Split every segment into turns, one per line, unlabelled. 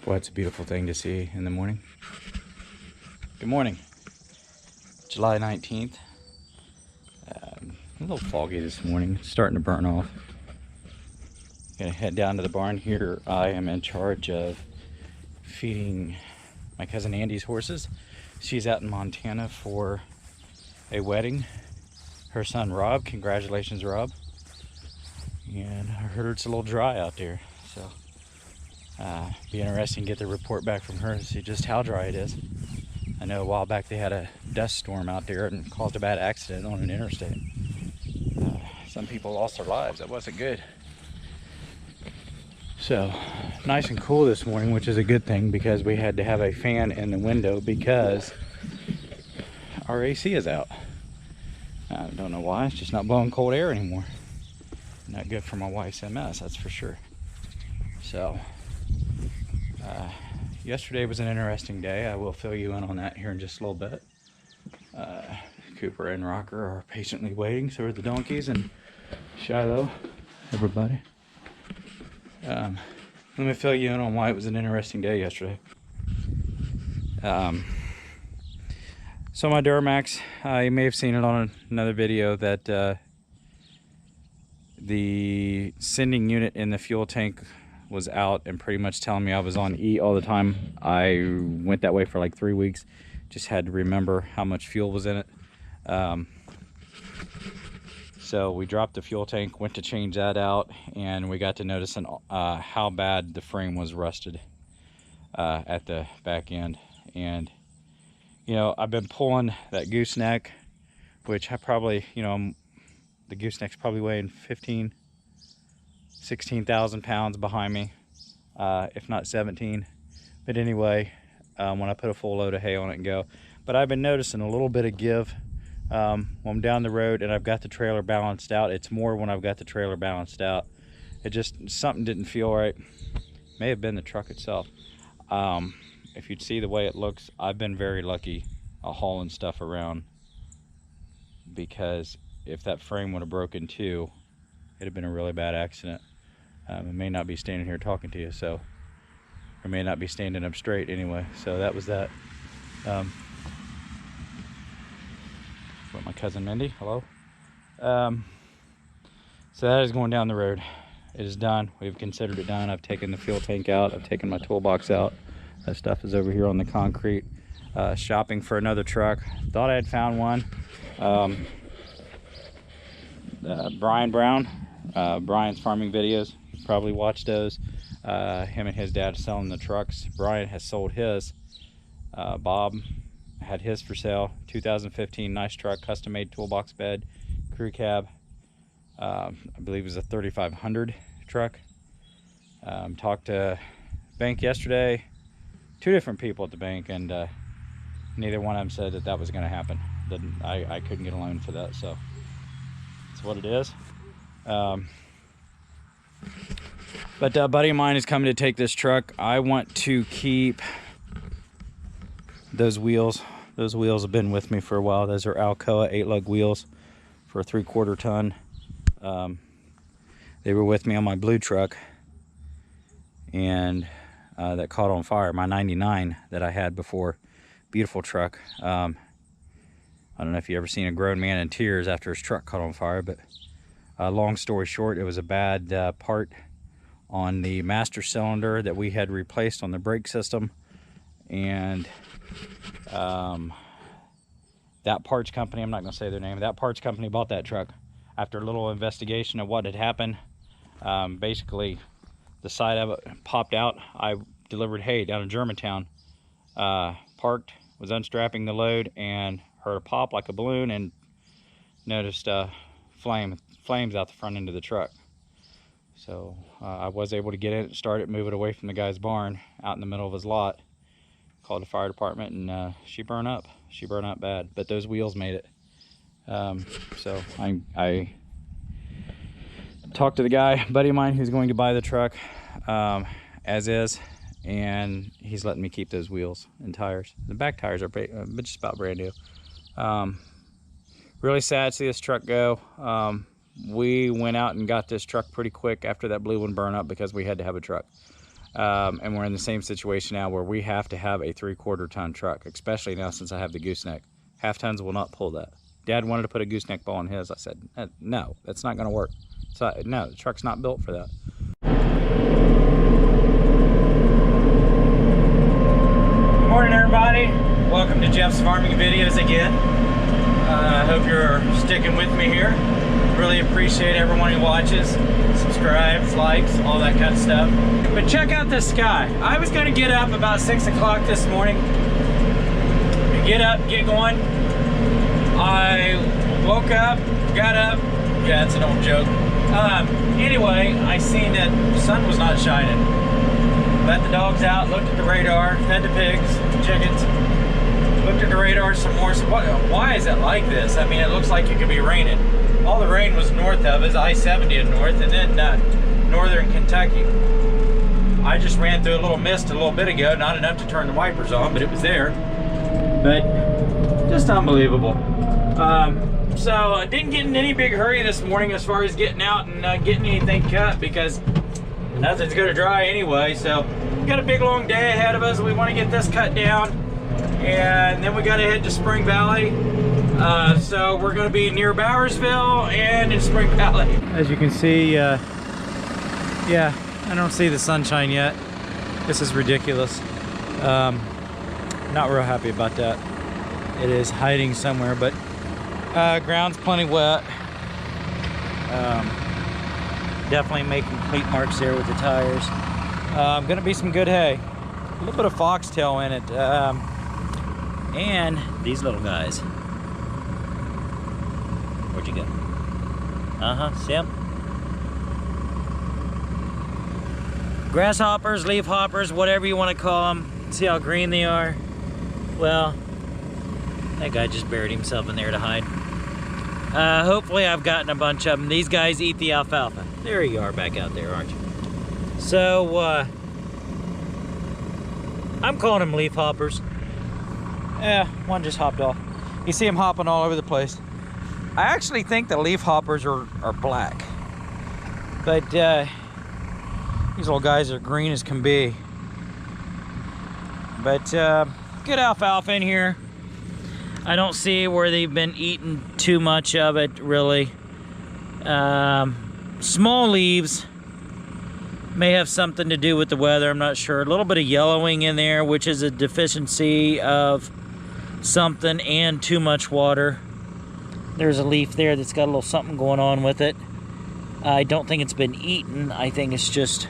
Well, it's a beautiful thing to see in the morning. Good morning. July 19th. A little foggy this morning. It's starting to burn off. Gonna head down to the barn here. I am in charge of feeding my cousin Andy's horses. She's out in Montana for a wedding. Her son Rob. Congratulations, Rob. And I heard it's a little dry out there, so be interesting to get the report back from her to see just how dry it is. I know a while back they had a dust storm out there and caused a bad accident on an interstate. Some people lost their lives. That wasn't good. So nice and cool this morning, which is a good thing because we had to have a fan in the window because our AC is out. I don't know why. It's just not blowing cold air anymore. Not good for my wife's MS, that's for sure. So yesterday was an interesting day. I will fill you in on that here in just a little bit. Cooper and Rocker are patiently waiting. So are the donkeys and Shiloh, everybody. Let me fill you in on why it was an interesting day yesterday. So my dura-max, you may have seen it on another video that the sending unit in the fuel tank was out and pretty much telling me I was on E all the time. I went that way for like 3 weeks. Just had to remember how much fuel was in it. So we dropped the fuel tank, went to change that out, and we got to noticing how bad the frame was rusted at the back end. And you know, I've been pulling that gooseneck, which I probably, you know, the gooseneck's probably weighing 16,000 pounds behind me, if not 17. But anyway, when I put a full load of hay on it and go. But I've been noticing a little bit of give when I'm down the road and I've got the trailer balanced out. It's more when I've got the trailer balanced out. It just, something didn't feel right. May have been the truck itself. If you'd see the way it looks, I've been very lucky hauling stuff around, because if that frame would have broken too, it'd have been a really bad accident. I may not be standing here talking to you, so, or may not be standing up straight anyway. So that was that. With my cousin Mindy, hello. So that is going down the road. It is done. We've considered it done. I've taken the fuel tank out. I've taken my toolbox out. That stuff is over here on the concrete. Shopping for another truck. Thought I had found one. Brian Brown, Brian's farming videos. You probably watched those. Him and his dad are selling the trucks. Brian has sold his. Bob had his for sale. 2015 nice truck, custom made toolbox bed, crew cab. I believe it was a 3500 truck. Talked to bank yesterday. 2 different people at the bank, and neither one of them said that that was going to happen. I couldn't get a loan for that, so that's what it is. But a buddy of mine is coming to take this truck. I want to keep those wheels. Those wheels have been with me for a while. Those are Alcoa 8-lug wheels for a 3/4 ton. They were with me on my blue truck, and that caught on fire. My 99 that I had before. Beautiful truck. I don't know if you ever seen a grown man in tears after his truck caught on fire, but long story short, it was a bad part on the master cylinder that we had replaced on the brake system, and that parts company, I'm not going to say their name, that parts company bought that truck. After a little investigation of what had happened, basically the side of it popped out. I delivered hay down in Germantown Parked, was unstrapping the load, and heard a pop like a balloon, and noticed flames out the front end of the truck. So I was able to get it, start it, move it away from the guy's barn out in the middle of his lot. Called the fire department, and she burned up. She burned up bad, but those wheels made it. So I talked to the guy, buddy of mine, who's going to buy the truck as is, and he's letting me keep those wheels and tires. The back tires are just about brand new. Really sad to see this truck go. We went out and got this truck pretty quick after that blue one burned up because we had to have a truck. And we're in the same situation now where we have to have a 3/4 ton truck, especially now since I have the gooseneck. Half tons will not pull that. Dad wanted to put a gooseneck ball in his. I said, no, that's not going to work. So no, the truck's not built for that. Good morning, everybody. Welcome to Jeff's Farming Videos again. I hope you're sticking with me here. Really appreciate everyone who watches, subscribes, likes, all that kind of stuff. But check out this sky. I was going to get up about 6 o'clock this morning. Get up, get going. I woke up, got up. Yeah, it's an old joke. Anyway, I seen that the sun was not shining. Let the dogs out, looked at the radar, fed the pigs, chickens. Looked at the radar some more. So why is it like this? I mean, it looks like it could be raining. All the rain was north of us, I-70 in north, and then northern Kentucky. I just ran through a little mist a little bit ago, not enough to turn the wipers on, but it was there. But just unbelievable. So I didn't get in any big hurry this morning as far as getting out and getting anything cut because nothing's gonna dry anyway. So we got a big long day ahead of us. We want to get this cut down, and then we got to head to Spring Valley. So we're going to be near Bowersville and in Spring Valley. As you can see, yeah, I don't see the sunshine yet. This is ridiculous. Not real happy about that. It is hiding somewhere, but ground's plenty wet. Definitely making cleat marks there with the tires. Gonna be some good hay. A little bit of foxtail in it. And these little guys. Where'd you go? See 'em? Grasshoppers, leaf hoppers, whatever you want to call them. See how green they are? Well, that guy just buried himself in there to hide. Hopefully I've gotten a bunch of them. These guys eat the alfalfa. There you are back out there, aren't you? So, I'm calling them leaf hoppers. Yeah, one just hopped off. You see them hopping all over the place. I actually think the leaf hoppers are black. But these little guys are green as can be. But good alfalfa in here. I don't see where they've been eating too much of it, really. Small leaves may have something to do with the weather, I'm not sure. A little bit of yellowing in there, which is a deficiency of something and too much water. There's a leaf there that's got a little something going on with it. I don't think it's been eaten. I think it's just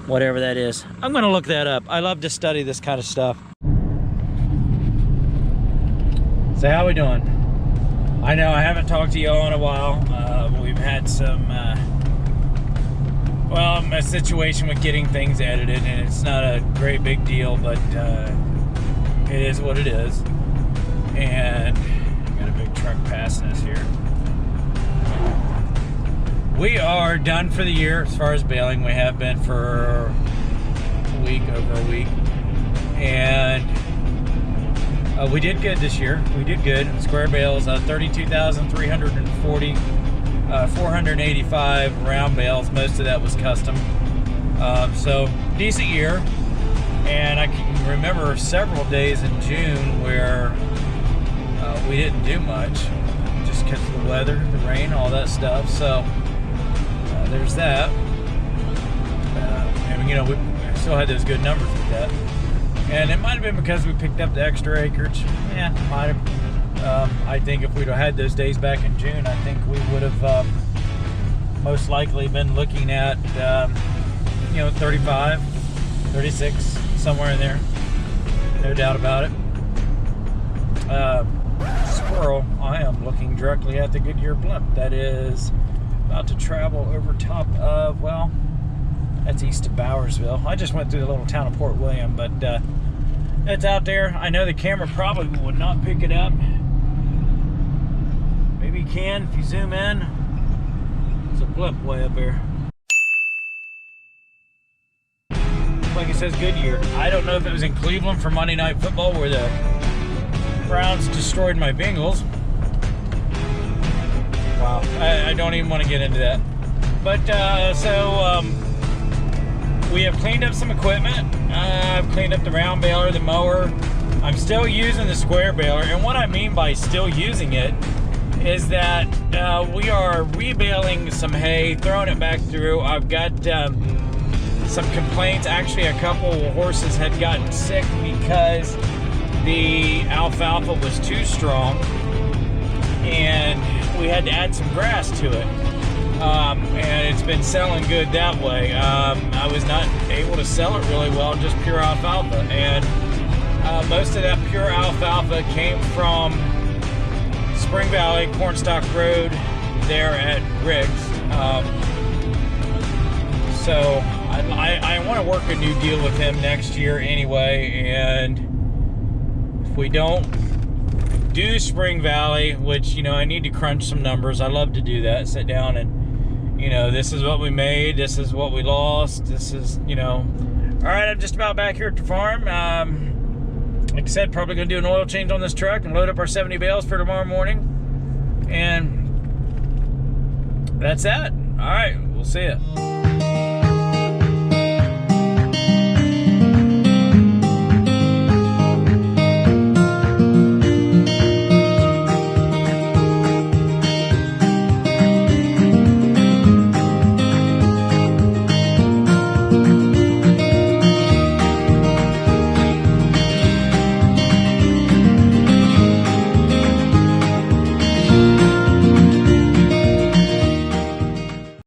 whatever that is. I'm gonna look that up. I love to study this kind of stuff. So how we doing? I know I haven't talked to y'all in a while. We've had some, well, a situation with getting things edited, and it's not a great big deal, but it is what it is. And got a big truck passing us here. We are done for the year as far as baling. We have been for a week, over a week. And we did good this year. We did good. Square bales, 32,340, 485 round bales. Most of that was custom. So decent year. And I can remember several days in June where we didn't do much just because of the weather, the rain, all that stuff. So there's that. And you know, we still had those good numbers with that. And it might have been because we picked up the extra acreage. Yeah, might have. I think if we'd have had those days back in June, I think we would have most likely been looking at, you know, 35, 36, somewhere in there.
no doubt about it. Squirrel, I am looking directly at the Goodyear blimp that is about to travel over top of, well, that's east of Bowersville. I just went through the little town of Port William, but it's out there. I know the camera probably would not pick it up. Maybe you can if you zoom in. There's a blimp way up there. Like it says Goodyear. I don't know if it was in Cleveland for Monday Night Football where the Browns destroyed my Bengals. Wow, I don't even want to get into that. But we have cleaned up some equipment. I've cleaned up the round baler, the mower. I'm still using the square baler, and what I mean by still using it is that we are rebaling some hay, throwing it back through. I've got some complaints. Actually, a couple of horses had gotten sick because the alfalfa was too strong, and we had to add some grass to it. And it's been selling good that way. I was not able to sell it really well, just pure alfalfa. And most of that pure alfalfa came from Spring Valley, Cornstalk Road, there at Riggs. So I want to work a new deal with him next year anyway. And if we don't do Spring Valley, which, you know, I need to crunch some numbers. I love to do that. Sit down and, you know, this is what we made. This is what we lost. This is, you know. All right, I'm just about back here at the farm. Like I said, probably going to do an oil change on this truck and load up our 70 bales for tomorrow morning. And that's that. All right, we'll see ya.